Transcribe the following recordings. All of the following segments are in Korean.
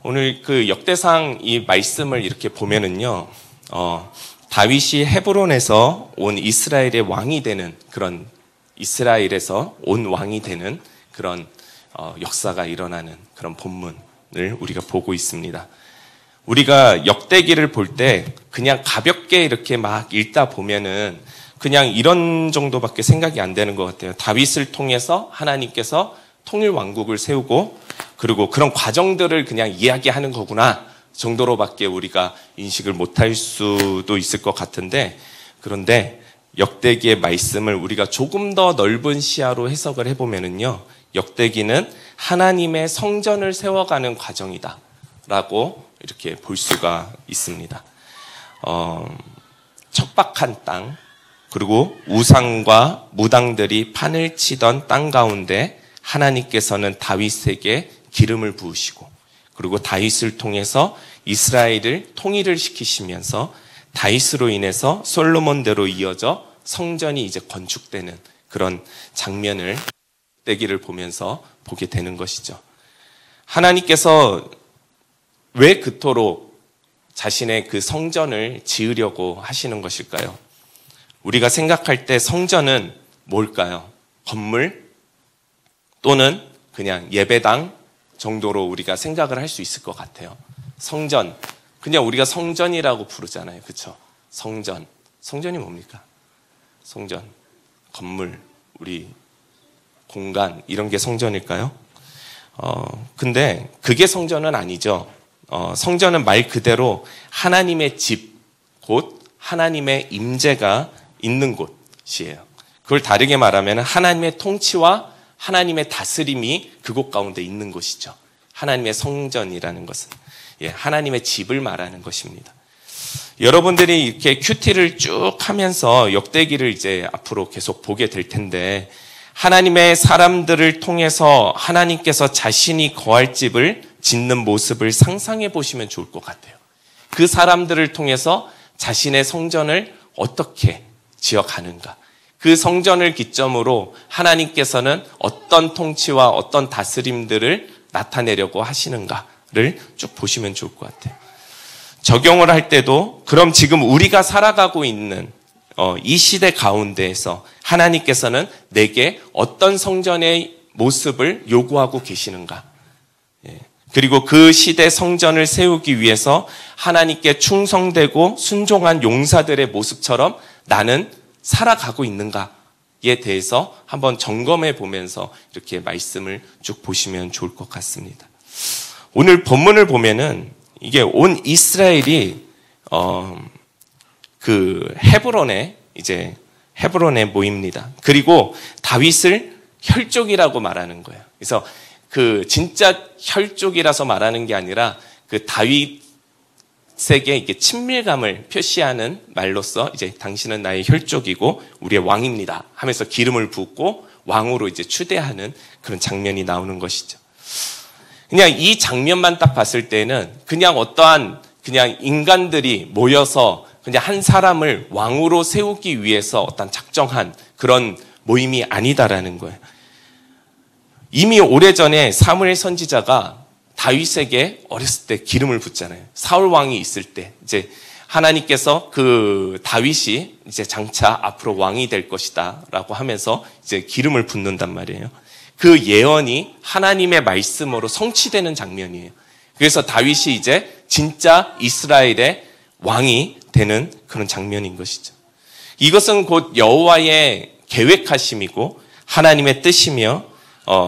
오늘 그 역대상 이 말씀을 이렇게 보면은요, 다윗이 헤브론에서 온 이스라엘의 왕이 되는 그런 이스라엘에서 온 왕이 되는 그런 역사가 일어나는 그런 본문을 우리가 보고 있습니다. 우리가 역대기를 볼 때 그냥 가볍게 이렇게 막 읽다 보면은 그냥 이런 정도밖에 생각이 안 되는 것 같아요. 다윗을 통해서 하나님께서 통일 왕국을 세우고 그리고 그런 과정들을 그냥 이야기하는 거구나 정도로밖에 우리가 인식을 못할 수도 있을 것 같은데, 그런데 역대기의 말씀을 우리가 조금 더 넓은 시야로 해석을 해보면은요, 역대기는 하나님의 성전을 세워가는 과정이다 라고 이렇게 볼 수가 있습니다. 척박한 땅, 그리고 우상과 무당들이 판을 치던 땅 가운데 하나님께서는 다윗에게 기름을 부으시고, 그리고 다윗을 통해서 이스라엘을 통일을 시키시면서 다윗으로 인해서 솔로몬대로 이어져 성전이 이제 건축되는 그런 장면을 역대기를 보면서 보게 되는 것이죠. 하나님께서 왜 그토록 자신의 그 성전을 지으려고 하시는 것일까요? 우리가 생각할 때 성전은 뭘까요? 건물 또는 그냥 예배당 정도로 우리가 생각을 할 수 있을 것 같아요. 성전, 그냥 우리가 성전이라고 부르잖아요. 그렇죠? 성전, 성전이 뭡니까? 성전, 건물, 우리 공간, 이런 게 성전일까요? 근데 그게 성전은 아니죠. 성전은 말 그대로 하나님의 집, 곧 하나님의 임재가 있는 곳이에요. 그걸 다르게 말하면 하나님의 통치와 하나님의 다스림이 그곳 가운데 있는 곳이죠. 하나님의 성전이라는 것은 하나님의 집을 말하는 것입니다. 여러분들이 이렇게 큐티를 쭉 하면서 역대기를 이제 앞으로 계속 보게 될 텐데, 하나님의 사람들을 통해서 하나님께서 자신이 거할 집을 짓는 모습을 상상해 보시면 좋을 것 같아요. 그 사람들을 통해서 자신의 성전을 어떻게 지어가는가, 그 성전을 기점으로 하나님께서는 어떤 통치와 어떤 다스림들을 나타내려고 하시는가를 쭉 보시면 좋을 것 같아요. 적용을 할 때도 그럼 지금 우리가 살아가고 있는 이 시대 가운데에서 하나님께서는 내게 어떤 성전의 모습을 요구하고 계시는가, 그리고 그 시대 성전을 세우기 위해서 하나님께 충성되고 순종한 용사들의 모습처럼 나는 살아가고 있는가에 대해서 한번 점검해 보면서 이렇게 말씀을 쭉 보시면 좋을 것 같습니다. 오늘 본문을 보면은 이게 온 이스라엘이 그 헤브론에 모입니다. 그리고 다윗을 혈족이라고 말하는 거예요. 그래서 그 진짜 혈족이라서 말하는 게 아니라 그 다윗에게 이게 친밀감을 표시하는 말로서 이제 당신은 나의 혈족이고 우리의 왕입니다 하면서 기름을 붓고 왕으로 이제 추대하는 그런 장면이 나오는 것이죠. 그냥 이 장면만 딱 봤을 때는 그냥 어떠한 그냥 인간들이 모여서 그냥 한 사람을 왕으로 세우기 위해서 어떤 작정한 그런 모임이 아니다라는 거예요. 이미 오래전에 사무엘 선지자가 다윗에게 어렸을 때 기름을 붓잖아요. 사울 왕이 있을 때 이제 하나님께서 그 다윗이 이제 장차 앞으로 왕이 될 것이다라고 하면서 이제 기름을 붓는단 말이에요. 그 예언이 하나님의 말씀으로 성취되는 장면이에요. 그래서 다윗이 이제 진짜 이스라엘의 왕이 되는 그런 장면인 것이죠. 이것은 곧 여호와의 계획하심이고 하나님의 뜻이며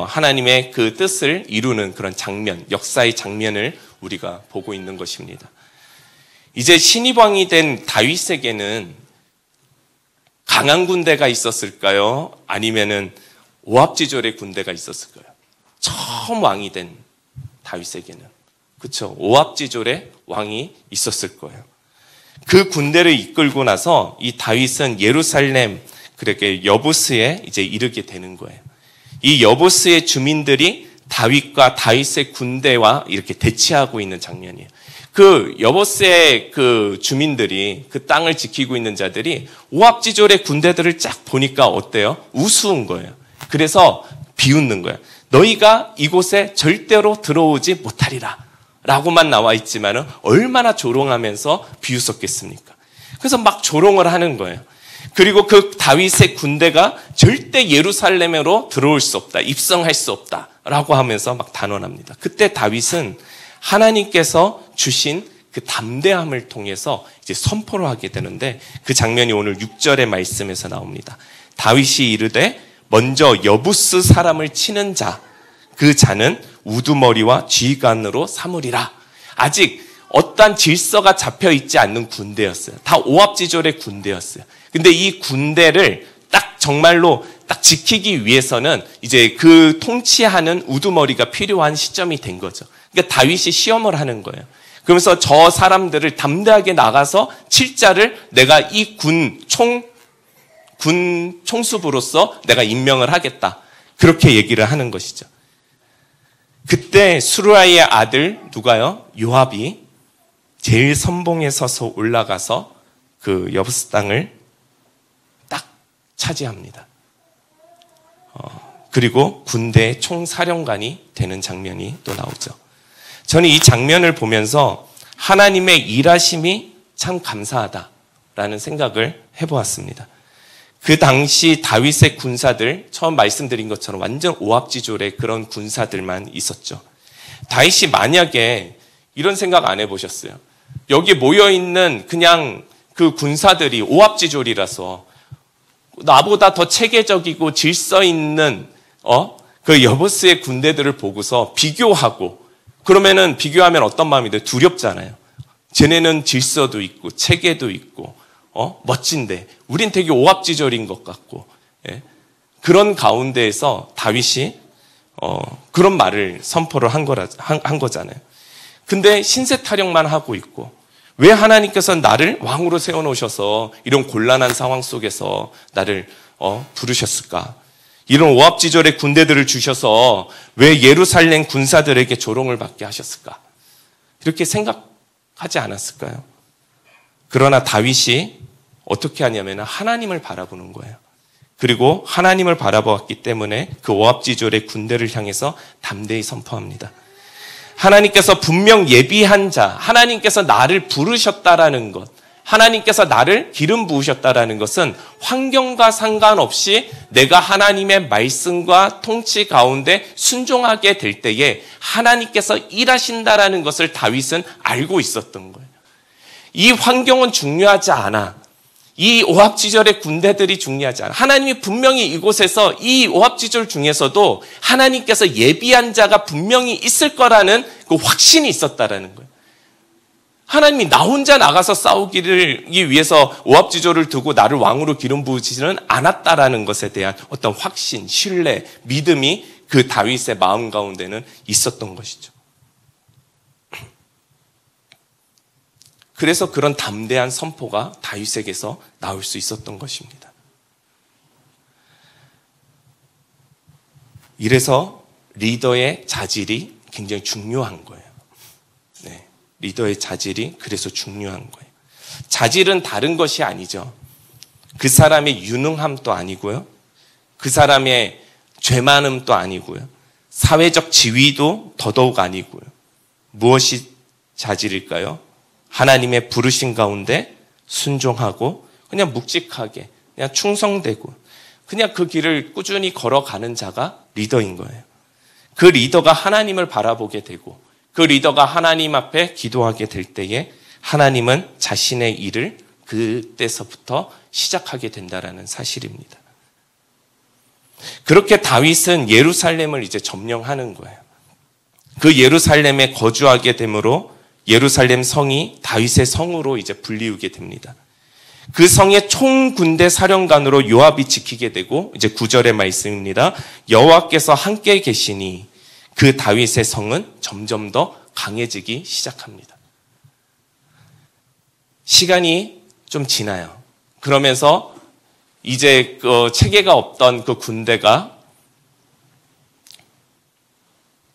하나님의 그 뜻을 이루는 그런 장면, 역사의 장면을 우리가 보고 있는 것입니다. 이제 신입 왕이 된 다윗에게는 강한 군대가 있었을까요? 아니면은 오합지졸의 군대가 있었을까요? 처음 왕이 된 다윗에게는, 그렇죠? 오합지졸의 왕이 있었을 거예요. 그 군대를 이끌고 나서 이 다윗은 예루살렘, 그렇게 여부스에 이제 이르게 되는 거예요. 이 여부스의 주민들이 다윗과 다윗의 군대와 이렇게 대치하고 있는 장면이에요. 그 여부스의 그 주민들이, 그 땅을 지키고 있는 자들이 오합지졸의 군대들을 쫙 보니까 어때요? 우스운 거예요. 그래서 비웃는 거예요. 너희가 이곳에 절대로 들어오지 못하리라 라고만 나와 있지만은 얼마나 조롱하면서 비웃었겠습니까? 그래서 막 조롱을 하는 거예요. 그리고 그 다윗의 군대가 절대 예루살렘으로 들어올 수 없다, 입성할 수 없다라고 하면서 막 단언합니다. 그때 다윗은 하나님께서 주신 그 담대함을 통해서 이제 선포를 하게 되는데, 그 장면이 오늘 6절의 말씀에서 나옵니다. 다윗이 이르되 먼저 여부스 사람을 치는 자, 그 자는 우두머리와 쥐간으로 삼으리라. 아직 어떠한 질서가 잡혀 있지 않는 군대였어요. 다 오합지졸의 군대였어요. 근데 이 군대를 딱 정말로 딱 지키기 위해서는 이제 그 통치하는 우두머리가 필요한 시점이 된 거죠. 그러니까 다윗이 시험을 하는 거예요. 그러면서 저 사람들을 담대하게 나가서 칠 자를 내가 이 군 총수부로서 내가 임명을 하겠다. 그렇게 얘기를 하는 것이죠. 그때 수르야의 아들 누가요? 요압이 제일 선봉에 서서 올라가서 그 여부스 땅을 딱 차지합니다. 그리고 군대의 총사령관이 되는 장면이 또 나오죠. 저는 이 장면을 보면서 하나님의 일하심이 참 감사하다라는 생각을 해보았습니다. 그 당시 다윗의 군사들, 처음 말씀드린 것처럼 완전 오합지졸의 그런 군사들만 있었죠. 다윗이 만약에 이런 생각 안 해보셨어요? 여기 모여있는 그냥 그 군사들이 오합지졸이라서 나보다 더 체계적이고 질서 있는 그 여부스의 군대들을 보고서 비교하고, 그러면은 비교하면 어떤 마음이 돼요? 두렵잖아요. 쟤네는 질서도 있고 체계도 있고 멋진데 우린 되게 오합지졸인 것 같고, 예? 그런 가운데에서 다윗이 그런 말을 선포를 한 거잖아요. 근데 신세 타령만 하고 있고, 왜 하나님께서 나를 왕으로 세워놓으셔서 이런 곤란한 상황 속에서 나를 부르셨을까? 이런 오합지졸의 군대들을 주셔서 왜 예루살렘 군사들에게 조롱을 받게 하셨을까? 이렇게 생각하지 않았을까요? 그러나 다윗이 어떻게 하냐면 하나님을 바라보는 거예요. 그리고 하나님을 바라보았기 때문에 그 오합지졸의 군대를 향해서 담대히 선포합니다. 하나님께서 분명 예비한 자, 하나님께서 나를 부르셨다라는 것, 하나님께서 나를 기름 부으셨다라는 것은 환경과 상관없이 내가 하나님의 말씀과 통치 가운데 순종하게 될 때에 하나님께서 일하신다라는 것을 다윗은 알고 있었던 거예요. 이 환경은 중요하지 않아. 이 오합지졸의 군대들이 중요하지 않아. 하나님이 분명히 이곳에서 이 오합지졸 중에서도 하나님께서 예비한 자가 분명히 있을 거라는 그 확신이 있었다라는 거예요. 하나님이 나 혼자 나가서 싸우기를 위해서 오합지졸을 두고 나를 왕으로 기름 부으시지는 않았다라는 것에 대한 어떤 확신, 신뢰, 믿음이 그 다윗의 마음 가운데는 있었던 것이죠. 그래서 그런 담대한 선포가 다윗에게서 나올 수 있었던 것입니다. 이래서 리더의 자질이 굉장히 중요한 거예요. 네, 리더의 자질이 그래서 중요한 거예요. 자질은 다른 것이 아니죠. 그 사람의 유능함도 아니고요. 그 사람의 죄 많음도 아니고요. 사회적 지위도 더더욱 아니고요. 무엇이 자질일까요? 하나님의 부르신 가운데 순종하고 그냥 묵직하게 그냥 충성되고 그냥 그 길을 꾸준히 걸어가는 자가 리더인 거예요. 그 리더가 하나님을 바라보게 되고 그 리더가 하나님 앞에 기도하게 될 때에 하나님은 자신의 일을 그때서부터 시작하게 된다라는 사실입니다. 그렇게 다윗은 예루살렘을 이제 점령하는 거예요. 그 예루살렘에 거주하게 되므로 예루살렘 성이 다윗의 성으로 이제 불리우게 됩니다. 그 성의 총군대 사령관으로 요압이 지키게 되고, 이제 9절의 말씀입니다. 여호와께서 함께 계시니 그 다윗의 성은 점점 더 강해지기 시작합니다. 시간이 좀 지나요. 그러면서 이제 그 체계가 없던 그 군대가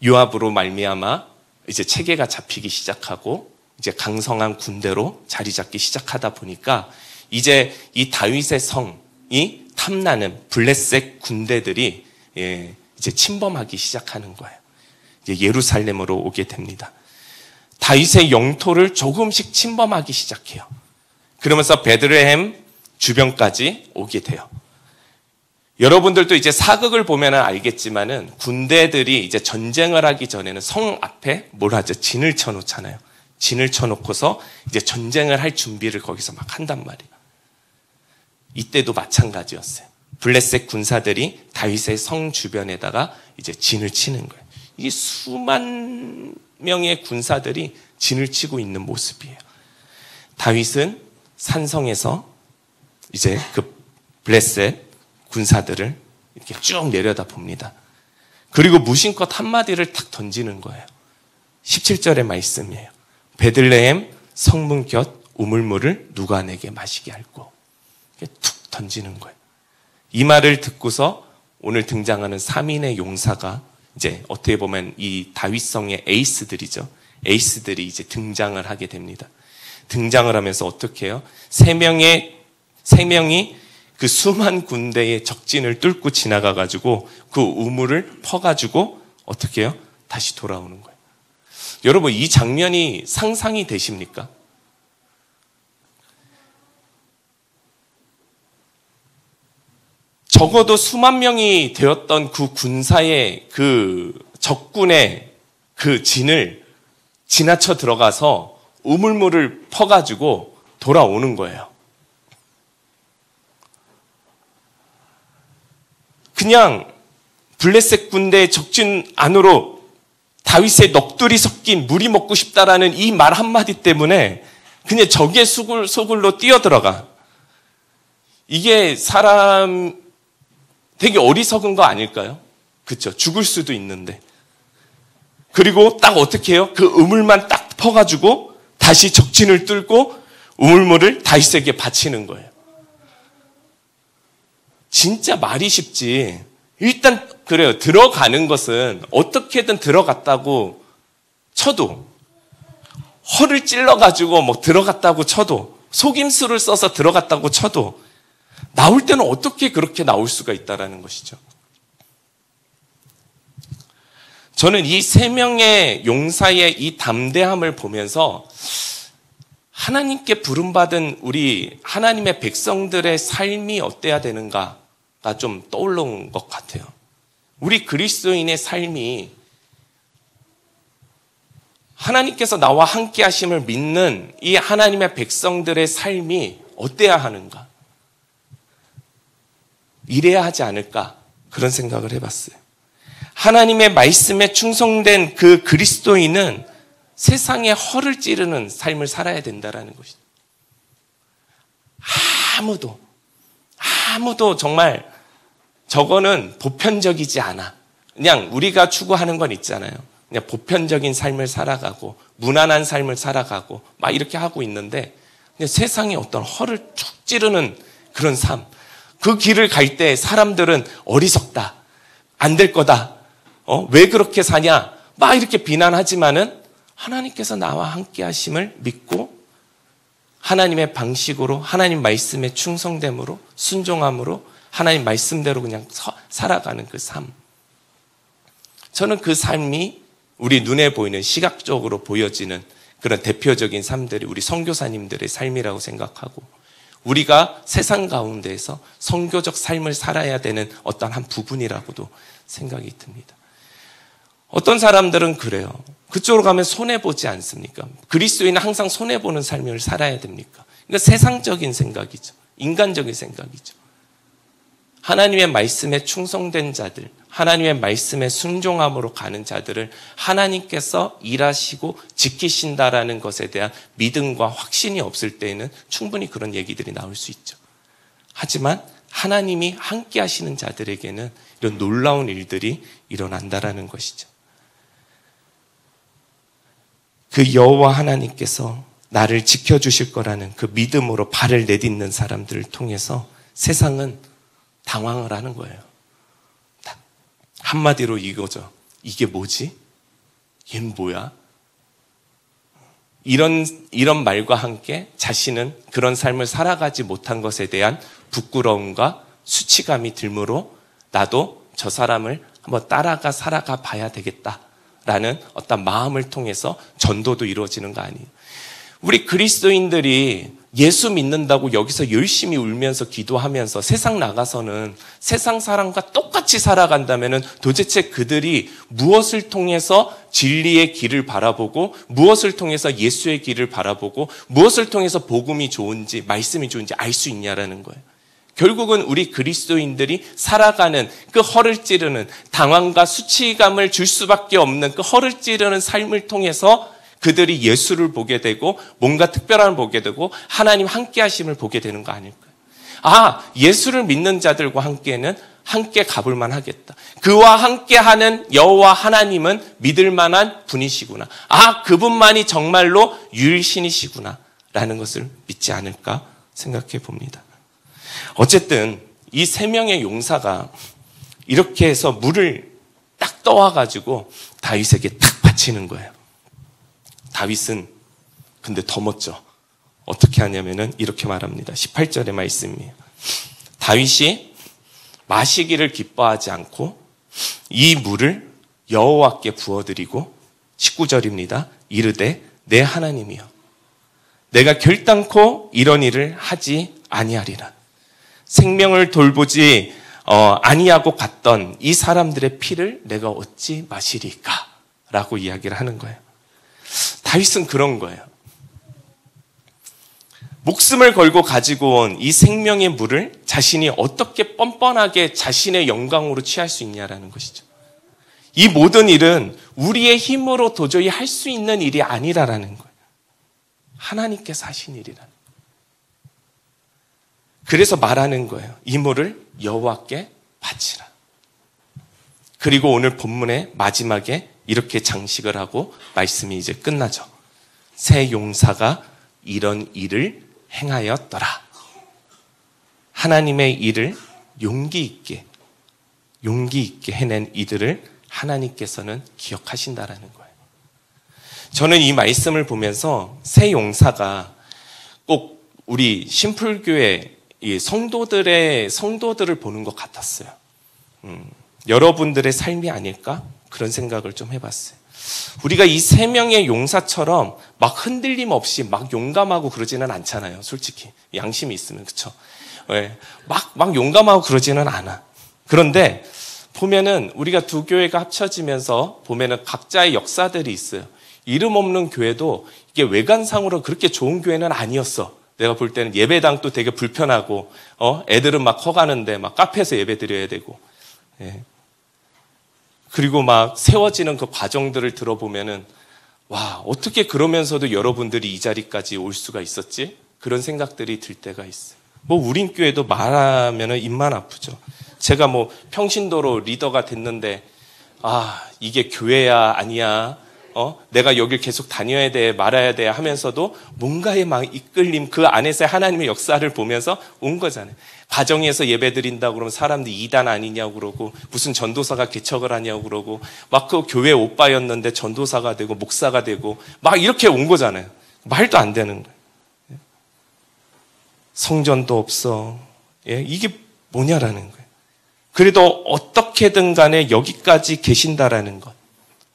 요압으로 말미암아 이제 체계가 잡히기 시작하고 이제 강성한 군대로 자리 잡기 시작하다 보니까 이제 이 다윗의 성이 탐나는 블레셋 군대들이 이제 침범하기 시작하는 거예요. 이제 예루살렘으로 오게 됩니다. 다윗의 영토를 조금씩 침범하기 시작해요. 그러면서 베들레헴 주변까지 오게 돼요. 여러분들도 이제 사극을 보면 알겠지만은 군대들이 이제 전쟁을 하기 전에는 성 앞에 뭘 하죠? 진을 쳐놓잖아요. 진을 쳐놓고서 이제 전쟁을 할 준비를 거기서 막 한단 말이에요. 이때도 마찬가지였어요. 블레셋 군사들이 다윗의 성 주변에다가 이제 진을 치는 거예요. 이 수만 명의 군사들이 진을 치고 있는 모습이에요. 다윗은 산성에서 이제 그 블레셋 군사들을 이렇게 쭉 내려다 봅니다. 그리고 무심껏 한마디를 탁 던지는 거예요. 17절의 말씀이에요. 베들레헴 성문 곁 우물물을 누가 내게 마시게 할꼬. 툭 던지는 거예요. 이 말을 듣고서 오늘 등장하는 3인의 용사가 이제 어떻게 보면 이 다윗성의 에이스들이죠. 에이스들이 이제 등장을 하게 됩니다. 등장을 하면서 어떻게 해요? 세 명이 그 수만 군대의 적진을 뚫고 지나가가지고 그 우물을 퍼가지고 어떻게 해요? 다시 돌아오는 거예요. 여러분, 이 장면이 상상이 되십니까? 적어도 수만 명이 되었던 그 군사의 그 적군의 그 진을 지나쳐 들어가서 우물물을 퍼가지고 돌아오는 거예요. 그냥 블레셋 군대의 적진 안으로 다윗의 넋두리 섞인 물이 먹고 싶다라는 이 말 한마디 때문에 그냥 적의 소굴로 뛰어들어가. 이게 사람 되게 어리석은 거 아닐까요? 그렇죠. 죽을 수도 있는데. 그리고 딱 어떻게 해요? 그 우물만 딱 퍼가지고 다시 적진을 뚫고 우물물을 다윗에게 바치는 거예요. 진짜 말이 쉽지. 일단 그래요. 들어가는 것은 어떻게든 들어갔다고 쳐도, 허를 찔러가지고 뭐 들어갔다고 쳐도, 속임수를 써서 들어갔다고 쳐도 나올 때는 어떻게 그렇게 나올 수가 있다라는 것이죠. 저는 이 세 명의 용사의 이 담대함을 보면서 하나님께 부름받은 우리 하나님의 백성들의 삶이 어때야 되는가가 좀 떠올라온 것 같아요. 우리 그리스도인의 삶이 하나님께서 나와 함께 하심을 믿는 이 하나님의 백성들의 삶이 어때야 하는가? 이래야 하지 않을까? 그런 생각을 해봤어요. 하나님의 말씀에 충성된 그 그리스도인은 세상에 허를 찌르는 삶을 살아야 된다는 것이죠. 아무도 정말 저거는 보편적이지 않아. 그냥 우리가 추구하는 건 있잖아요. 그냥 보편적인 삶을 살아가고 무난한 삶을 살아가고 막 이렇게 하고 있는데 그냥 세상에 어떤 허를 툭 찌르는 그런 삶. 그 길을 갈 때 사람들은 어리석다. 안 될 거다. 왜 그렇게 사냐? 막 이렇게 비난하지만은 하나님께서 나와 함께 하심을 믿고 하나님의 방식으로 하나님 말씀에 충성됨으로 순종함으로 하나님 말씀대로 그냥 살아가는 그 삶. 저는 그 삶이 우리 눈에 보이는 시각적으로 보여지는 그런 대표적인 삶들이 우리 선교사님들의 삶이라고 생각하고 우리가 세상 가운데에서 선교적 삶을 살아야 되는 어떤 한 부분이라고도 생각이 듭니다. 어떤 사람들은 그래요. 그쪽으로 가면 손해보지 않습니까? 그리스도인은 항상 손해보는 삶을 살아야 됩니까? 그러니까 세상적인 생각이죠. 인간적인 생각이죠. 하나님의 말씀에 충성된 자들, 하나님의 말씀에 순종함으로 가는 자들을 하나님께서 일하시고 지키신다라는 것에 대한 믿음과 확신이 없을 때에는 충분히 그런 얘기들이 나올 수 있죠. 하지만 하나님이 함께 하시는 자들에게는 이런 놀라운 일들이 일어난다라는 것이죠. 그 여호와 하나님께서 나를 지켜주실 거라는 그 믿음으로 발을 내딛는 사람들을 통해서 세상은 당황을 하는 거예요. 한마디로 이거죠. 이게 뭐지? 얘는 뭐야? 이런 말과 함께 자신은 그런 삶을 살아가지 못한 것에 대한 부끄러움과 수치감이 들므로 나도 저 사람을 한번 따라가 살아가 봐야 되겠다라는 라는 어떤 마음을 통해서 전도도 이루어지는 거 아니에요. 우리 그리스도인들이 예수 믿는다고 여기서 열심히 울면서 기도하면서 세상 나가서는 세상 사람과 똑같이 살아간다면 도대체 그들이 무엇을 통해서 진리의 길을 바라보고 무엇을 통해서 예수의 길을 바라보고 무엇을 통해서 복음이 좋은지 말씀이 좋은지 알 수 있냐라는 거예요. 결국은 우리 그리스도인들이 살아가는 그 허를 찌르는 당황과 수치감을 줄 수밖에 없는 그 허를 찌르는 삶을 통해서 그들이 예수를 보게 되고 뭔가 특별함을 보게 되고 하나님 함께 하심을 보게 되는 거 아닐까요? 아, 예수를 믿는 자들과 함께는 함께 가볼 만하겠다. 그와 함께하는 여호와 하나님은 믿을 만한 분이시구나. 아, 그분만이 정말로 유일신이시구나 라는 것을 믿지 않을까 생각해 봅니다. 어쨌든 이 세 명의 용사가 이렇게 해서 물을 딱 떠와가지고 다윗에게 탁 바치는 거예요. 다윗은 근데 더 멋져. 어떻게 하냐면은 이렇게 말합니다. 18절의 말씀이에요. 다윗이 마시기를 기뻐하지 않고 이 물을 여호와께 부어드리고 19절입니다. 이르되 내 하나님이여 내가 결단코 이런 일을 하지 아니하리라. 생명을 돌보지 아니하고 갔던 이 사람들의 피를 내가 어찌 마시리까? 라고 이야기를 하는 거예요. 다윗은 그런 거예요. 목숨을 걸고 가지고 온 이 생명의 물을 자신이 어떻게 뻔뻔하게 자신의 영광으로 취할 수 있냐라는 것이죠. 이 모든 일은 우리의 힘으로 도저히 할 수 있는 일이 아니라라는 거예요. 하나님께서 하신 일이라는 거예요. 그래서 말하는 거예요. 이 물을 여호와께 바치라. 그리고 오늘 본문의 마지막에 이렇게 장식을 하고 말씀이 이제 끝나죠. 세 용사가 이런 일을 행하였더라. 하나님의 일을 용기 있게 해낸 이들을 하나님께서는 기억하신다라는 거예요. 저는 이 말씀을 보면서 세 용사가 꼭 우리 신풀교회 이 성도들을 보는 것 같았어요. 여러분들의 삶이 아닐까? 그런 생각을 좀 해봤어요. 우리가 이 세 명의 용사처럼 막 흔들림 없이 막 용감하고 그러지는 않잖아요. 솔직히 양심이 있으면 그렇죠. 막 용감하고 그러지는 않아. 그런데 보면은 우리가 두 교회가 합쳐지면서 보면은 각자의 역사들이 있어요. 이름 없는 교회도 이게 외관상으로 그렇게 좋은 교회는 아니었어. 내가 볼 때는 예배당도 되게 불편하고, 애들은 막 커가는데 막 카페에서 예배 드려야 되고, 예. 그리고 막 세워지는 그 과정들을 들어보면은, 와, 어떻게 그러면서도 여러분들이 이 자리까지 올 수가 있었지? 그런 생각들이 들 때가 있어요. 뭐, 우린 교회도 말하면은 입만 아프죠. 제가 뭐 평신도로 리더가 됐는데, 아, 이게 교회야, 아니야. 내가 여길 계속 다녀야 돼, 말아야 돼 하면서도 뭔가의 막 이끌림, 그 안에서의 하나님의 역사를 보면서 온 거잖아요. 가정에서 예배 드린다고 그러면 사람들이 이단 아니냐고 그러고, 무슨 전도사가 개척을 하냐고 그러고, 막 그 교회 오빠였는데 전도사가 되고, 목사가 되고, 막 이렇게 온 거잖아요. 말도 안 되는 거예요. 성전도 없어. 예? 이게 뭐냐라는 거예요. 그래도 어떻게든 간에 여기까지 계신다라는 것.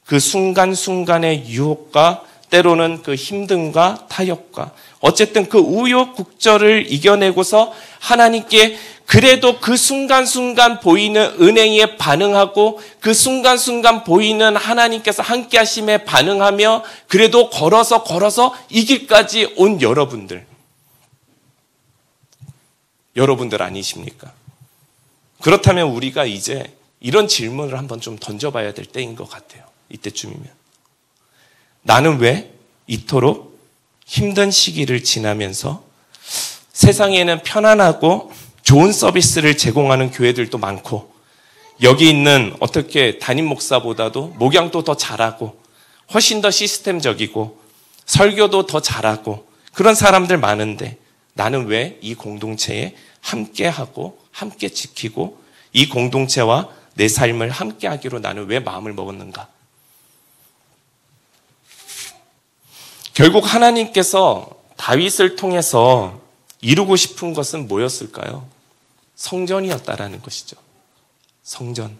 그 순간순간의 유혹과 때로는 그 힘듦과 타협과 어쨌든 그 우여곡절을 이겨내고서 하나님께 그래도 그 순간순간 보이는 은혜에 반응하고 그 순간순간 보이는 하나님께서 함께 하심에 반응하며 그래도 걸어서 이 길까지 온 여러분들 아니십니까? 그렇다면 우리가 이제 이런 질문을 한번 좀 던져봐야 될 때인 것 같아요. 이때쯤이면. 나는 왜 이토록 힘든 시기를 지나면서 세상에는 편안하고 좋은 서비스를 제공하는 교회들도 많고 여기 있는 어떻게 담임 목사보다도 목양도 더 잘하고 훨씬 더 시스템적이고 설교도 더 잘하고 그런 사람들 많은데 나는 왜 이 공동체에 함께하고 함께 지키고 이 공동체와 내 삶을 함께하기로 나는 왜 마음을 먹었는가? 결국 하나님께서 다윗을 통해서 이루고 싶은 것은 뭐였을까요? 성전이었다라는 것이죠. 성전.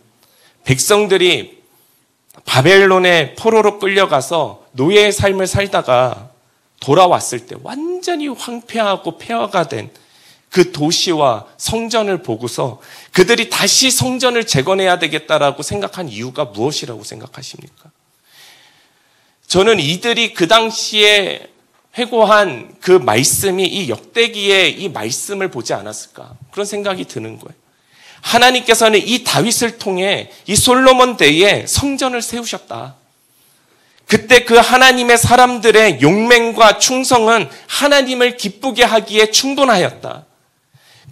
백성들이 바벨론의 포로로 끌려가서 노예의 삶을 살다가 돌아왔을 때 완전히 황폐하고 폐허가 된 그 도시와 성전을 보고서 그들이 다시 성전을 재건해야 되겠다라고 생각한 이유가 무엇이라고 생각하십니까? 저는 이들이 그 당시에 회고한 그 말씀이 이 역대기의 이 말씀을 보지 않았을까? 그런 생각이 드는 거예요. 하나님께서는 이 다윗을 통해 이 솔로몬 때에 성전을 세우셨다. 그때 그 하나님의 사람들의 용맹과 충성은 하나님을 기쁘게 하기에 충분하였다.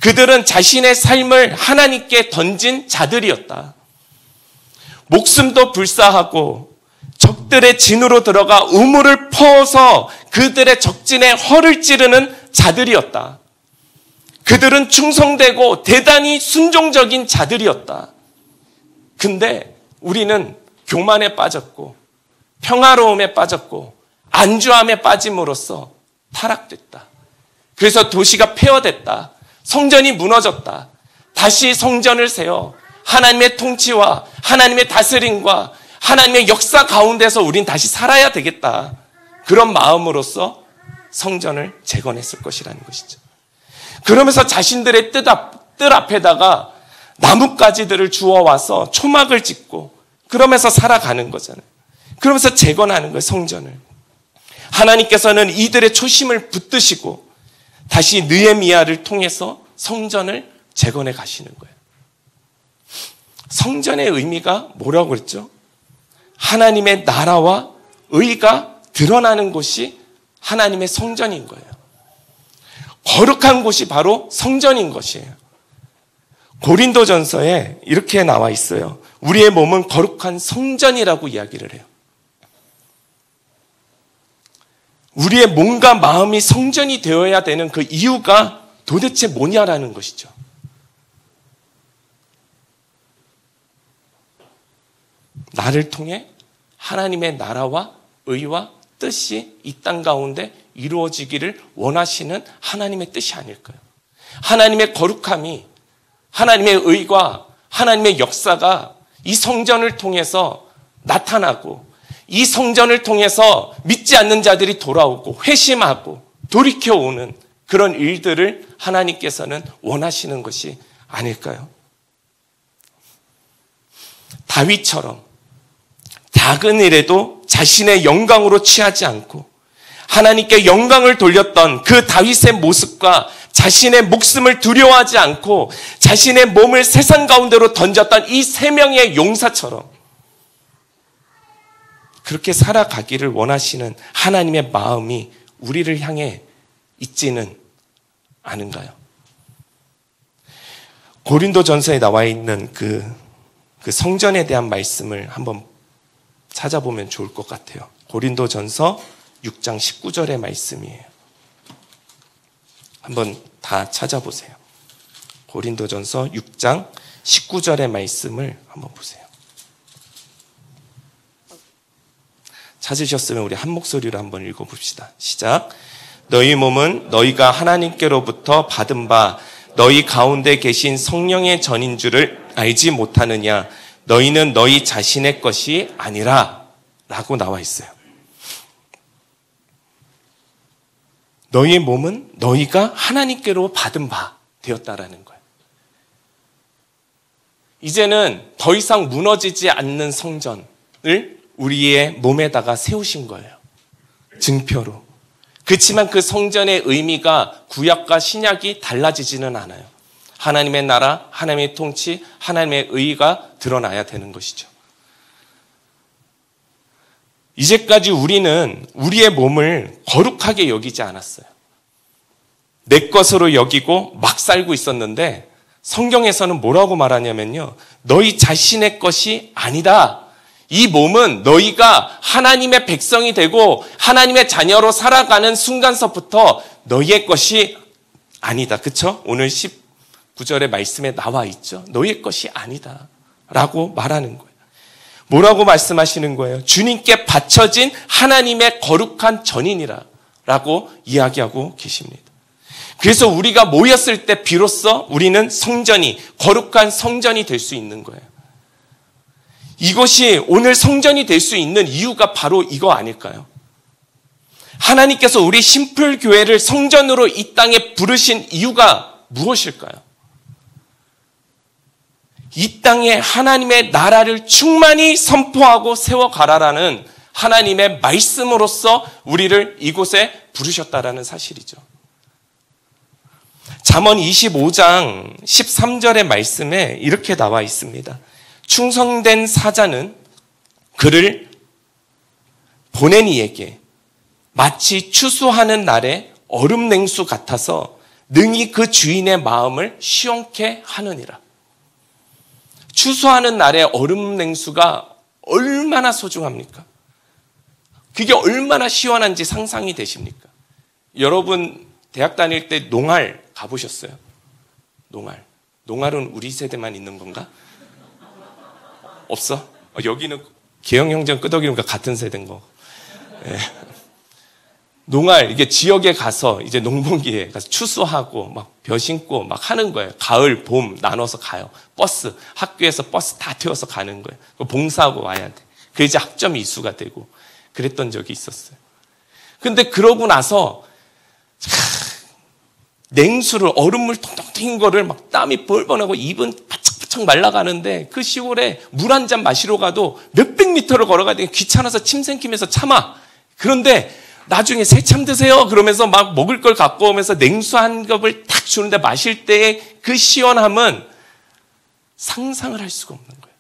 그들은 자신의 삶을 하나님께 던진 자들이었다. 목숨도 불사하고 적들의 진으로 들어가 우물을 퍼서 그들의 적진의 허를 찌르는 자들이었다. 그들은 충성되고 대단히 순종적인 자들이었다. 근데 우리는 교만에 빠졌고 평화로움에 빠졌고 안주함에 빠짐으로써 타락됐다. 그래서 도시가 폐허됐다. 성전이 무너졌다. 다시 성전을 세워 하나님의 통치와 하나님의 다스림과 하나님의 역사 가운데서 우린 다시 살아야 되겠다. 그런 마음으로써 성전을 재건했을 것이라는 것이죠. 그러면서 자신들의 뜰 앞에다가 나뭇가지들을 주워와서 초막을 짓고 그러면서 살아가는 거잖아요. 그러면서 재건하는 거예요, 성전을. 하나님께서는 이들의 초심을 붙드시고 다시 느헤미야를 통해서 성전을 재건해 가시는 거예요. 성전의 의미가 뭐라고 그랬죠? 하나님의 나라와 의가 드러나는 곳이 하나님의 성전인 거예요. 거룩한 곳이 바로 성전인 것이에요. 고린도전서에 이렇게 나와 있어요. 우리의 몸은 거룩한 성전이라고 이야기를 해요. 우리의 몸과 마음이 성전이 되어야 되는 그 이유가 도대체 뭐냐라는 것이죠. 나를 통해 하나님의 나라와 의와 뜻이 이 땅 가운데 이루어지기를 원하시는 하나님의 뜻이 아닐까요? 하나님의 거룩함이, 하나님의 의가, 하나님의 역사가 이 성전을 통해서 나타나고 이 성전을 통해서 믿지 않는 자들이 돌아오고 회심하고 돌이켜오는 그런 일들을 하나님께서는 원하시는 것이 아닐까요? 다윗처럼 작은 일에도 자신의 영광으로 취하지 않고 하나님께 영광을 돌렸던 그 다윗의 모습과 자신의 목숨을 두려워하지 않고 자신의 몸을 세상 가운데로 던졌던 이 세 명의 용사처럼 그렇게 살아가기를 원하시는 하나님의 마음이 우리를 향해 있지는 않은가요? 고린도전서에 나와 있는 그 성전에 대한 말씀을 한번 찾아보면 좋을 것 같아요. 고린도전서 6장 19절의 말씀이에요. 한번 다 찾아보세요. 고린도전서 6장 19절의 말씀을 한번 보세요. 찾으셨으면 우리 한 목소리로 한번 읽어봅시다. 시작. 너희 몸은 너희가 하나님께로부터 받은 바 너희 가운데 계신 성령의 전인 줄을 알지 못하느냐. 너희는 너희 자신의 것이 아니라 라고 나와 있어요. 너희의 몸은 너희가 하나님께로 받은 바 되었다라는 거예요. 이제는 더 이상 무너지지 않는 성전을 우리의 몸에다가 세우신 거예요. 증표로. 그렇지만 그 성전의 의미가 구약과 신약이 달라지지는 않아요. 하나님의 나라, 하나님의 통치, 하나님의 의가 드러나야 되는 것이죠. 이제까지 우리는 우리의 몸을 거룩하게 여기지 않았어요. 내 것으로 여기고 막 살고 있었는데 성경에서는 뭐라고 말하냐면요. 너희 자신의 것이 아니다. 이 몸은 너희가 하나님의 백성이 되고 하나님의 자녀로 살아가는 순간서부터 너희의 것이 아니다. 그렇죠? 오늘 19절의 말씀에 나와 있죠. 너희의 것이 아니다. 라고 말하는 거예요. 뭐라고 말씀하시는 거예요? 주님께 바쳐진 하나님의 거룩한 전인이라 라고 이야기하고 계십니다. 그래서 우리가 모였을 때 비로소 우리는 성전이, 거룩한 성전이 될 수 있는 거예요. 이것이 오늘 성전이 될 수 있는 이유가 바로 이거 아닐까요? 하나님께서 우리 심플교회를 성전으로 이 땅에 부르신 이유가 무엇일까요? 이 땅에 하나님의 나라를 충만히 선포하고 세워가라라는 하나님의 말씀으로써 우리를 이곳에 부르셨다라는 사실이죠. 잠언 25장 13절의 말씀에 이렇게 나와 있습니다. 충성된 사자는 그를 보낸 이에게 마치 추수하는 날에 얼음 냉수 같아서 능히 그 주인의 마음을 시원케 하느니라. 추수하는 날에 얼음 냉수가 얼마나 소중합니까? 그게 얼마나 시원한지 상상이 되십니까? 여러분 대학 다닐 때 농활 가보셨어요? 농활은 우리 세대만 있는 건가? 없어? 여기는 계영형제랑 끄덕이니까 같은 세대인 거. 네. 농활, 이게 지역에 가서 이제 농번기에 가서 추수하고 막 벼 심고 막 하는 거예요. 가을, 봄 나눠서 가요. 버스, 학교에서 버스 다 태워서 가는 거예요. 봉사하고 와야 돼. 그래 이제 학점 이수가 되고 그랬던 적이 있었어요. 근데 그러고 나서 냉수를, 얼음물 통통 튄 거를 막 땀이 뻘뻘하고 입은 바짝바짝 말라가는데 그 시골에 물 한 잔 마시러 가도 몇백 미터를 걸어가야 되니까 귀찮아서 침 삼키면서 참아. 그런데 나중에 새참 드세요 그러면서 막 먹을 걸 갖고 오면서 냉수 한 컵을 탁 주는데 마실 때의 그 시원함은 상상을 할 수가 없는 거예요.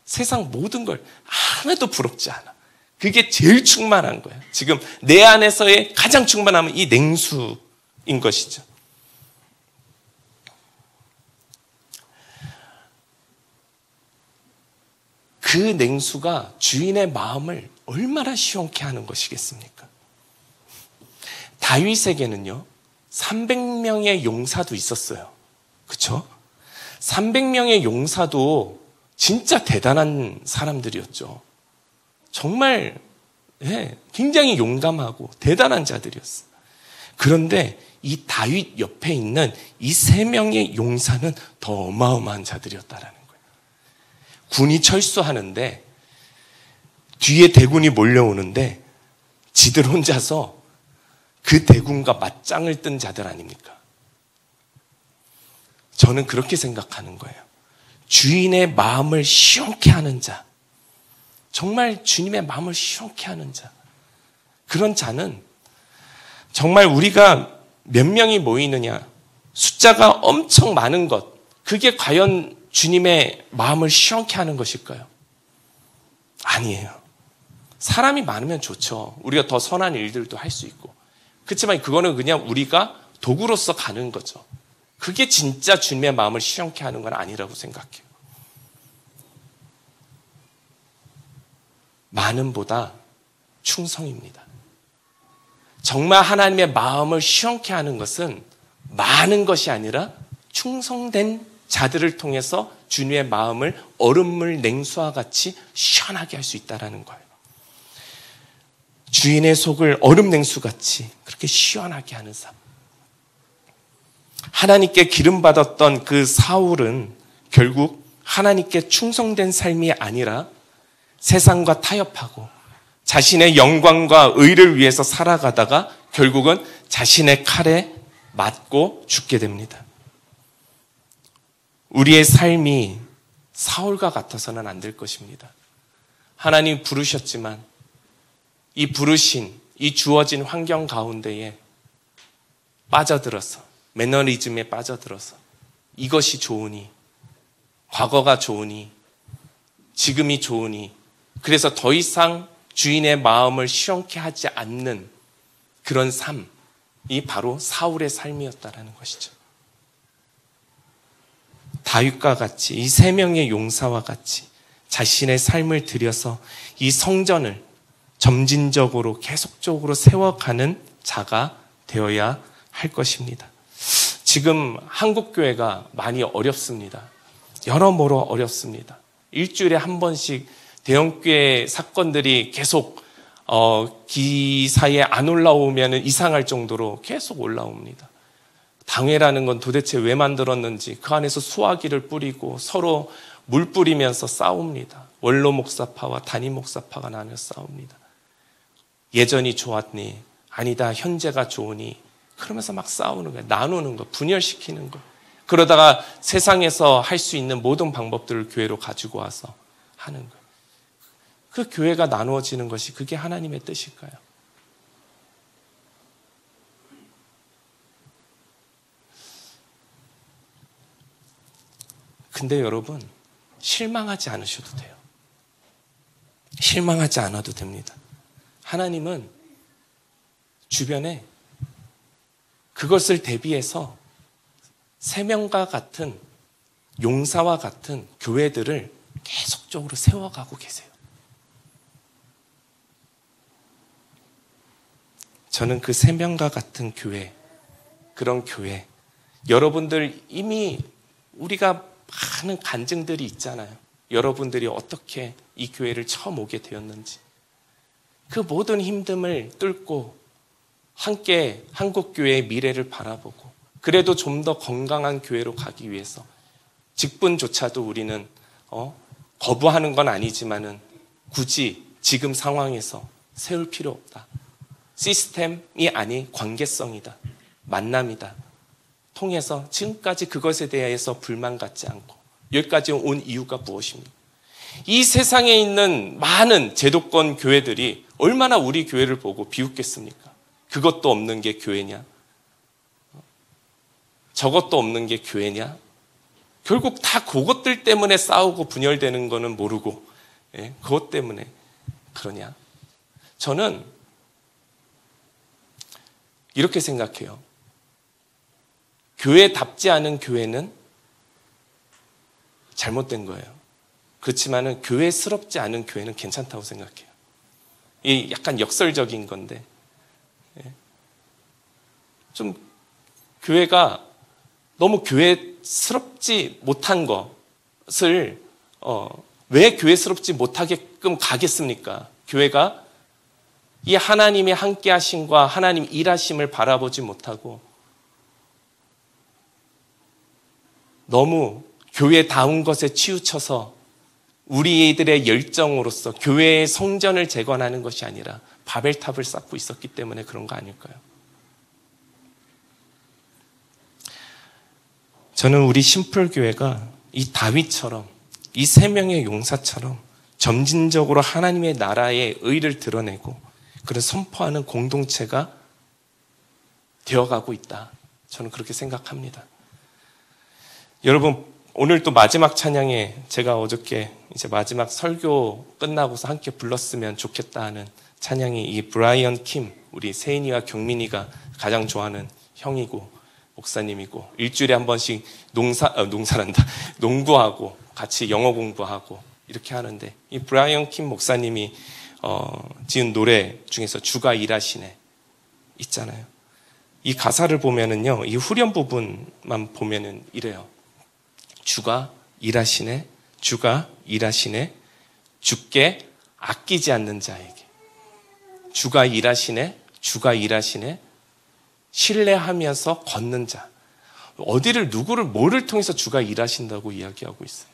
세상 모든 걸 하나도 부럽지 않아. 그게 제일 충만한 거예요. 지금 내 안에서의 가장 충만함은 이 냉수인 것이죠. 그 냉수가 주인의 마음을 얼마나 시원케 하는 것이겠습니까? 다윗에게는요, 300명의 용사도 있었어요. 그렇죠? 300명의 용사도 진짜 대단한 사람들이었죠. 정말 굉장히 용감하고 대단한 자들이었어요. 그런데 이 다윗 옆에 있는 이 3명의 용사는 더 어마어마한 자들이었다라는 거예요. 군이 철수하는데 뒤에 대군이 몰려오는데 지들 혼자서 그 대군과 맞짱을 뜬 자들 아닙니까? 저는 그렇게 생각하는 거예요. 주인의 마음을 시원케 하는 자, 정말 주님의 마음을 시원케 하는 자, 그런 자는 정말 우리가 몇 명이 모이느냐, 숫자가 엄청 많은 것, 그게 과연 주님의 마음을 시원케 하는 것일까요? 아니에요. 사람이 많으면 좋죠. 우리가 더 선한 일들도 할 수 있고. 그렇지만 그거는 그냥 우리가 도구로서 가는 거죠. 그게 진짜 주님의 마음을 시원케 하는 건 아니라고 생각해요. 많음보다 충성입니다. 정말 하나님의 마음을 시원케 하는 것은 많은 것이 아니라 충성된 자들을 통해서 주님의 마음을 얼음물 냉수와 같이 시원하게 할 수 있다는 거예요. 주인의 속을 얼음 냉수같이 그렇게 시원하게 하는 삶. 하나님께 기름받았던 그 사울은 결국 하나님께 충성된 삶이 아니라 세상과 타협하고 자신의 영광과 의를 위해서 살아가다가 결국은 자신의 칼에 맞고 죽게 됩니다. 우리의 삶이 사울과 같아서는 안 될 것입니다. 하나님 부르셨지만 이 부르신, 이 주어진 환경 가운데에 빠져들어서, 매너리즘에 빠져들어서 이것이 좋으니, 과거가 좋으니, 지금이 좋으니, 그래서 더 이상 주인의 마음을 시원케 하지 않는 그런 삶이 바로 사울의 삶이었다라는 것이죠. 다윗과 같이, 이 3명의 용사와 같이 자신의 삶을 들여서 이 성전을 점진적으로 계속적으로 세워가는 자가 되어야 할 것입니다. 지금 한국교회가 많이 어렵습니다. 여러모로 어렵습니다. 일주일에 한 번씩 대형교회 사건들이 계속 기사에 안 올라오면 이상할 정도로 계속 올라옵니다. 당회라는 건 도대체 왜 만들었는지, 그 안에서 수화기를 뿌리고 서로 물 뿌리면서 싸웁니다. 원로 목사파와 단임 목사파가 나눠 싸웁니다. 예전이 좋았니? 아니다. 현재가 좋으니? 그러면서 막 싸우는 거예요. 나누는 거, 분열시키는 거. 그러다가 세상에서 할 수 있는 모든 방법들을 교회로 가지고 와서 하는 거예요. 그 교회가 나누어지는 것이 그게 하나님의 뜻일까요? 근데 여러분, 실망하지 않으셔도 돼요. 실망하지 않아도 됩니다. 하나님은 주변에 그것을 대비해서 세명과 같은 용사와 같은 교회들을 계속적으로 세워가고 계세요. 저는 그 세명과 같은 교회, 그런 교회, 여러분들 이미 우리가 많은 간증들이 있잖아요. 여러분들이 어떻게 이 교회를 처음 오게 되었는지. 그 모든 힘듦을 뚫고 함께 한국교회의 미래를 바라보고 그래도 좀 더 건강한 교회로 가기 위해서 직분조차도 우리는 거부하는 건 아니지만은 굳이 지금 상황에서 세울 필요 없다. 시스템이 아닌 관계성이다. 만남이다. 통해서 지금까지 그것에 대해서 불만 갖지 않고 여기까지 온 이유가 무엇입니까? 이 세상에 있는 많은 제도권 교회들이 얼마나 우리 교회를 보고 비웃겠습니까? 그것도 없는 게 교회냐? 저것도 없는 게 교회냐? 결국 다 그것들 때문에 싸우고 분열되는 거는 모르고 그것 때문에 그러냐? 저는 이렇게 생각해요. 교회답지 않은 교회는 잘못된 거예요. 그렇지만은 교회스럽지 않은 교회는 괜찮다고 생각해요. 이 약간 역설적인 건데 좀 교회가 너무 교회스럽지 못한 것을 왜 교회스럽지 못하게끔 가겠습니까? 교회가 이 하나님의 함께 하심과 하나님 일하심을 바라보지 못하고 너무 교회다운 것에 치우쳐서 우리들의 열정으로서 교회의 성전을 재건하는 것이 아니라 바벨탑을 쌓고 있었기 때문에 그런 거 아닐까요? 저는 우리 심플교회가 이 다윗처럼 이 세 명의 용사처럼 점진적으로 하나님의 나라의 의를 드러내고 그런 선포하는 공동체가 되어가고 있다. 저는 그렇게 생각합니다. 여러분, 오늘 또 마지막 찬양에 제가 어저께 이제 마지막 설교 끝나고서 함께 불렀으면 좋겠다 하는 찬양이 이 브라이언 킴, 우리 세인이와 경민이가 가장 좋아하는 형이고 목사님이고 일주일에 한 번씩 농구하고 같이 영어 공부하고 이렇게 하는데 이 브라이언 킴 목사님이 지은 노래 중에서 주가 일하시네 있잖아요. 이 가사를 보면은요, 이 후렴 부분만 보면은 이래요. 주가 일하시네, 주가 일하시네, 주께 아끼지 않는 자에게. 주가 일하시네, 주가 일하시네, 신뢰하면서 걷는 자. 어디를 뭐를 통해서 주가 일하신다고 이야기하고 있어요.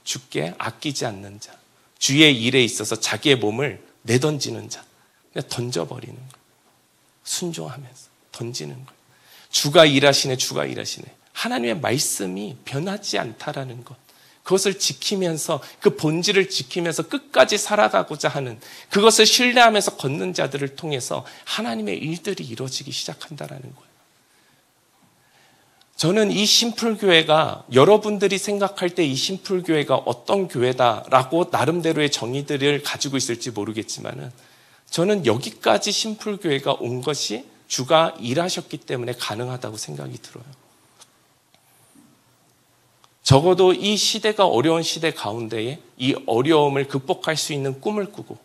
주께 아끼지 않는 자. 주의 일에 있어서 자기의 몸을 내던지는 자. 그냥 던져버리는 거예요. 순종하면서 던지는 거예요. 주가 일하시네, 주가 일하시네. 하나님의 말씀이 변하지 않다라는 것. 그것을 지키면서 그 본질을 지키면서 끝까지 살아가고자 하는 그것을 신뢰하면서 걷는 자들을 통해서 하나님의 일들이 이루어지기 시작한다라는 거예요. 저는 이 심플교회가 여러분들이 생각할 때 이 심플교회가 어떤 교회다라고 나름대로의 정의들을 가지고 있을지 모르겠지만은 저는 여기까지 심플교회가 온 것이 주가 일하셨기 때문에 가능하다고 생각이 들어요. 적어도 이 시대가 어려운 시대 가운데에 이 어려움을 극복할 수 있는 꿈을 꾸고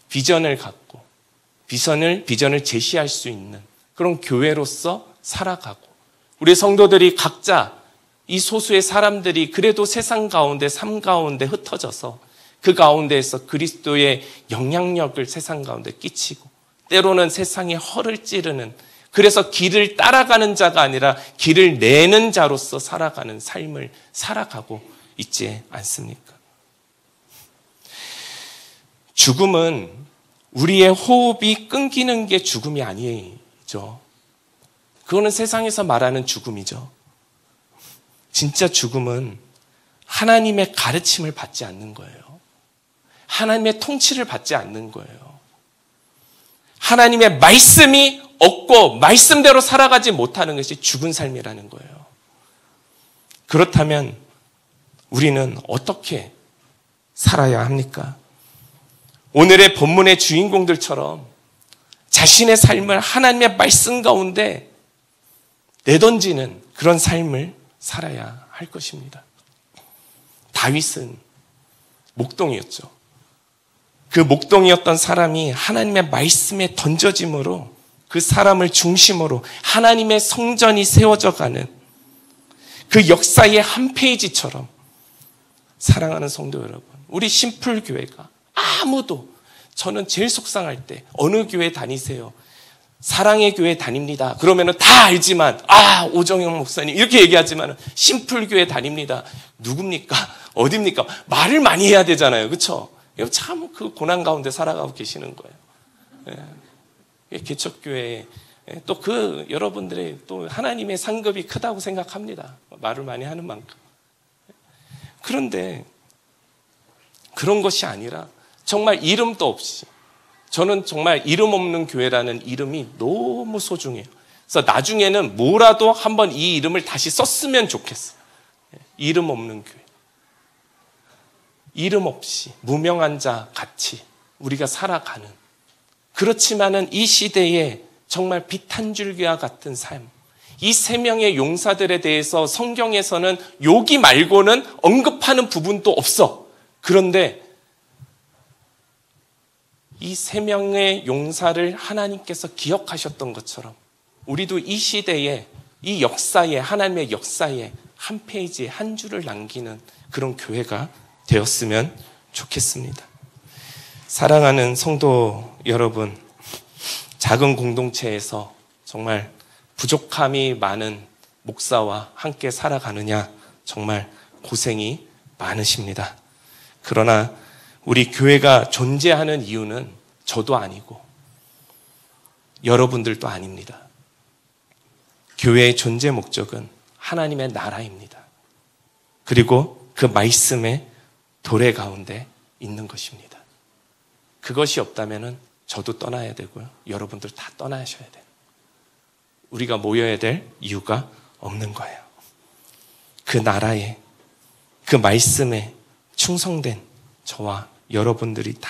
비전을 갖고 비전을 제시할 수 있는 그런 교회로서 살아가고 우리 성도들이 각자 이 소수의 사람들이 그래도 세상 가운데 삶 가운데 흩어져서 그 가운데에서 그리스도의 영향력을 세상 가운데 끼치고 때로는 세상에 허를 찌르는 그래서 길을 따라가는 자가 아니라 길을 내는 자로서 살아가는 삶을 살아가고 있지 않습니까? 죽음은 우리의 호흡이 끊기는 게 죽음이 아니죠. 그거는 세상에서 말하는 죽음이죠. 진짜 죽음은 하나님의 가르침을 받지 않는 거예요. 하나님의 통치를 받지 않는 거예요. 하나님의 말씀이 없고 말씀대로 살아가지 못하는 것이 죽은 삶이라는 거예요. 그렇다면 우리는 어떻게 살아야 합니까? 오늘의 본문의 주인공들처럼 자신의 삶을 하나님의 말씀 가운데 내던지는 그런 삶을 살아야 할 것입니다. 다윗은 목동이었죠. 그 목동이었던 사람이 하나님의 말씀에 던져짐으로 그 사람을 중심으로 하나님의 성전이 세워져 가는 그 역사의 한 페이지처럼, 사랑하는 성도 여러분, 우리 심플교회가 아무도, 저는 제일 속상할 때 어느 교회 다니세요? 사랑의 교회 다닙니다. 그러면은 다 알지만, 오정영 목사님 이렇게 얘기하지만 심플교회 다닙니다. 누굽니까? 어딥니까? 말을 많이 해야 되잖아요. 그렇죠? 참 그 고난 가운데 살아가고 계시는 거예요. 개척교회 또 그 여러분들의 또 하나님의 상급이 크다고 생각합니다. 말을 많이 하는 만큼. 그런데 그런 것이 아니라 정말 이름도 없이, 저는 정말 이름 없는 교회라는 이름이 너무 소중해요. 그래서 나중에는 뭐라도 한번 이 이름을 다시 썼으면 좋겠어요. 이름 없는 교회. 이름 없이 무명한 자 같이 우리가 살아가는, 그렇지만은 이 시대에 정말 빛 한 줄기와 같은 삶, 이 세 명의 용사들에 대해서 성경에서는 여기 말고는 언급하는 부분도 없어. 그런데 이 세 명의 용사를 하나님께서 기억하셨던 것처럼 우리도 이 시대에, 이 역사에, 하나님의 역사에 한 페이지에 한 줄을 남기는 그런 교회가 되었으면 좋겠습니다. 사랑하는 성도 여러분, 작은 공동체에서 정말 부족함이 많은 목사와 함께 살아가느냐, 정말 고생이 많으십니다. 그러나 우리 교회가 존재하는 이유는 저도 아니고 여러분들도 아닙니다. 교회의 존재 목적은 하나님의 나라입니다. 그리고 그 말씀의 도래 가운데 있는 것입니다. 그것이 없다면 저도 떠나야 되고요. 여러분들 다 떠나셔야 돼요. 우리가 모여야 될 이유가 없는 거예요. 그 나라에, 그 말씀에 충성된 저와 여러분들이 다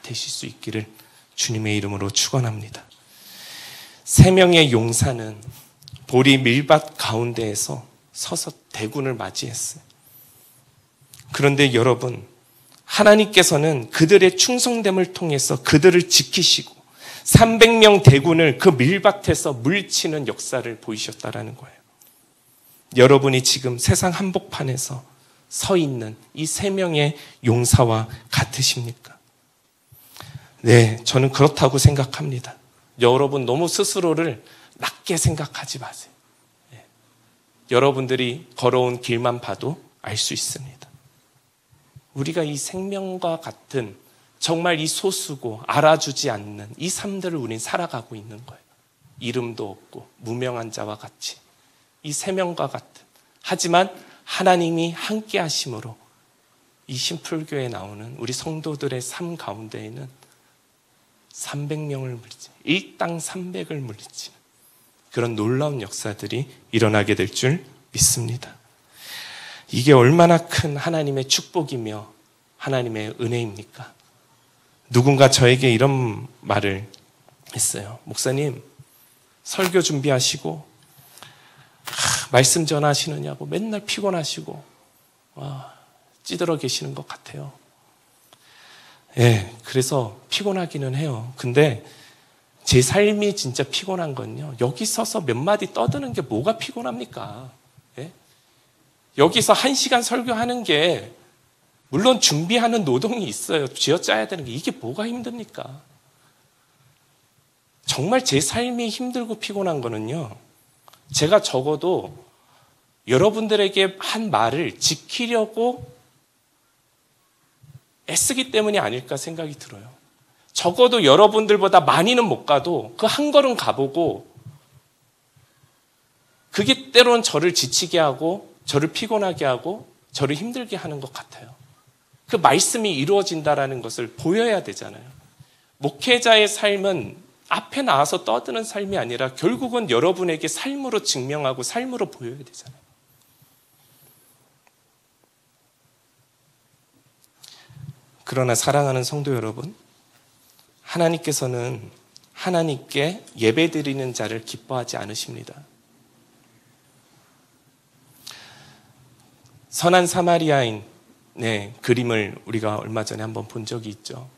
되실 수 있기를 주님의 이름으로 축원합니다. 세 명의 용사는 보리 밀밭 가운데에서 서서 대군을 맞이했어요. 그런데 여러분, 하나님께서는 그들의 충성됨을 통해서 그들을 지키시고 300명 대군을 그 밀밭에서 물리치는 역사를 보이셨다라는 거예요. 여러분이 지금 세상 한복판에서 서 있는 이 세 명의 용사와 같으십니까? 네, 저는 그렇다고 생각합니다. 여러분 너무 스스로를 낮게 생각하지 마세요. 네. 여러분들이 걸어온 길만 봐도 알 수 있습니다. 우리가 이 생명과 같은 정말 이 소수고 알아주지 않는 이 삶들을 우린 살아가고 있는 거예요. 이름도 없고 무명한 자와 같이 이 세 명과 같은, 하지만 하나님이 함께 하심으로 이 심플교회에 나오는 우리 성도들의 삶 가운데에는 300명을 물리치는, 일당 300을 물리치는 그런 놀라운 역사들이 일어나게 될 줄 믿습니다. 이게 얼마나 큰 하나님의 축복이며 하나님의 은혜입니까? 누군가 저에게 이런 말을 했어요. 목사님, 설교 준비하시고 말씀 전하시느냐고 맨날 피곤하시고 찌들어 계시는 것 같아요. 예, 그래서 피곤하기는 해요. 근데 제 삶이 진짜 피곤한 건요, 여기 서서 몇 마디 떠드는 게 뭐가 피곤합니까? 예? 여기서 1시간 설교하는 게, 물론 준비하는 노동이 있어요. 쥐어짜야 되는 게, 이게 뭐가 힘듭니까? 정말 제 삶이 힘들고 피곤한 거는요, 제가 적어도 여러분들에게 한 말을 지키려고 애쓰기 때문이 아닐까 생각이 들어요. 적어도 여러분들보다 많이는 못 가도 그 한 걸음 가보고 그게 때론 저를 지치게 하고 저를 피곤하게 하고 저를 힘들게 하는 것 같아요. 그 말씀이 이루어진다라는 것을 보여야 되잖아요. 목회자의 삶은 앞에 나와서 떠드는 삶이 아니라 결국은 여러분에게 삶으로 증명하고 삶으로 보여야 되잖아요. 그러나 사랑하는 성도 여러분, 하나님께서는 하나님께 예배드리는 자를 기뻐하지 않으십니다. 선한 사마리아인의 그림을 우리가 얼마 전에 한번 본 적이 있죠.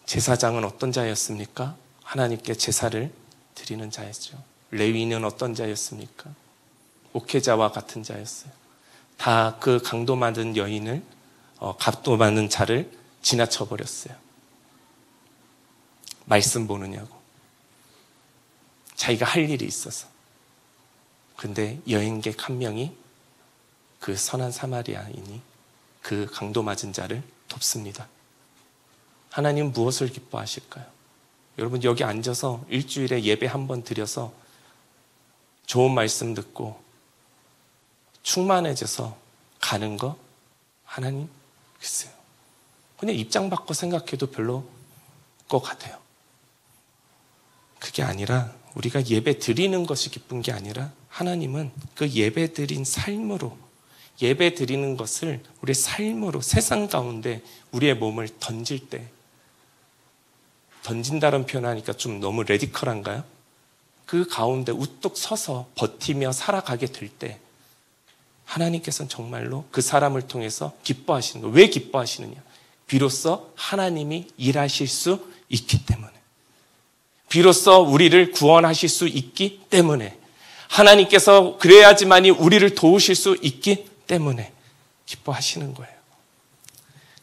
제사장은 어떤 자였습니까? 하나님께 제사를 드리는 자였죠. 레위인은 어떤 자였습니까? 목회자와 같은 자였어요. 다 그 강도 많은 여인을 값도 많은 자를 지나쳐버렸어요. 말씀 보느냐고. 자기가 할 일이 있어서. 근데 여행객 한 명이 그 선한 사마리아인이 그 강도 맞은 자를 돕습니다. 하나님 무엇을 기뻐하실까요? 여러분 여기 앉아서 일주일에 예배 한 번 드려서 좋은 말씀 듣고 충만해져서 가는 거 하나님 글쎄요. 그냥 입장 바꿔 생각해도 별로 것 같아요. 그게 아니라 우리가 예배 드리는 것이 기쁜 게 아니라 하나님은 그 예배 드린 삶으로 예배 드리는 것을 우리의 삶으로 세상 가운데 우리의 몸을 던질 때 던진다는 표현하니까 좀 너무 레디컬한가요? 그 가운데 우뚝 서서 버티며 살아가게 될 때 하나님께서는 정말로 그 사람을 통해서 기뻐하시는 거예요. 왜 기뻐하시느냐? 비로소 하나님이 일하실 수 있기 때문에. 비로소 우리를 구원하실 수 있기 때문에. 하나님께서 그래야지만이 우리를 도우실 수 있기 때문에 기뻐하시는 거예요.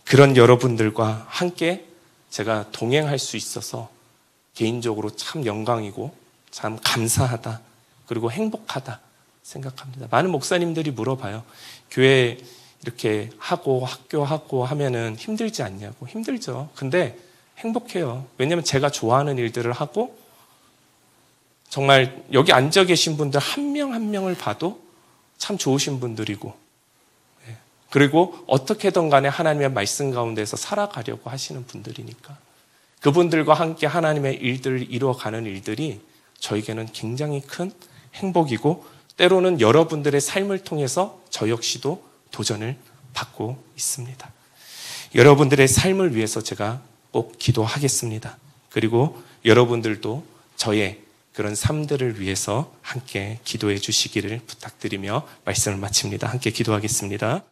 그런 여러분들과 함께 제가 동행할 수 있어서 개인적으로 참 영광이고 참 감사하다. 그리고 행복하다. 생각합니다. 많은 목사님들이 물어봐요. 교회 이렇게 하고 학교하고 하면은 힘들지 않냐고. 힘들죠. 근데 행복해요. 왜냐하면 제가 좋아하는 일들을 하고 정말 여기 앉아 계신 분들 한 명 한 명을 봐도 참 좋으신 분들이고 그리고 어떻게든 간에 하나님의 말씀 가운데서 살아가려고 하시는 분들이니까 그분들과 함께 하나님의 일들을 이루어가는 일들이 저에게는 굉장히 큰 행복이고 때로는 여러분들의 삶을 통해서 저 역시도 도전을 받고 있습니다. 여러분들의 삶을 위해서 제가 꼭 기도하겠습니다. 그리고 여러분들도 저의 그런 삶들을 위해서 함께 기도해 주시기를 부탁드리며 말씀을 마칩니다. 함께 기도하겠습니다.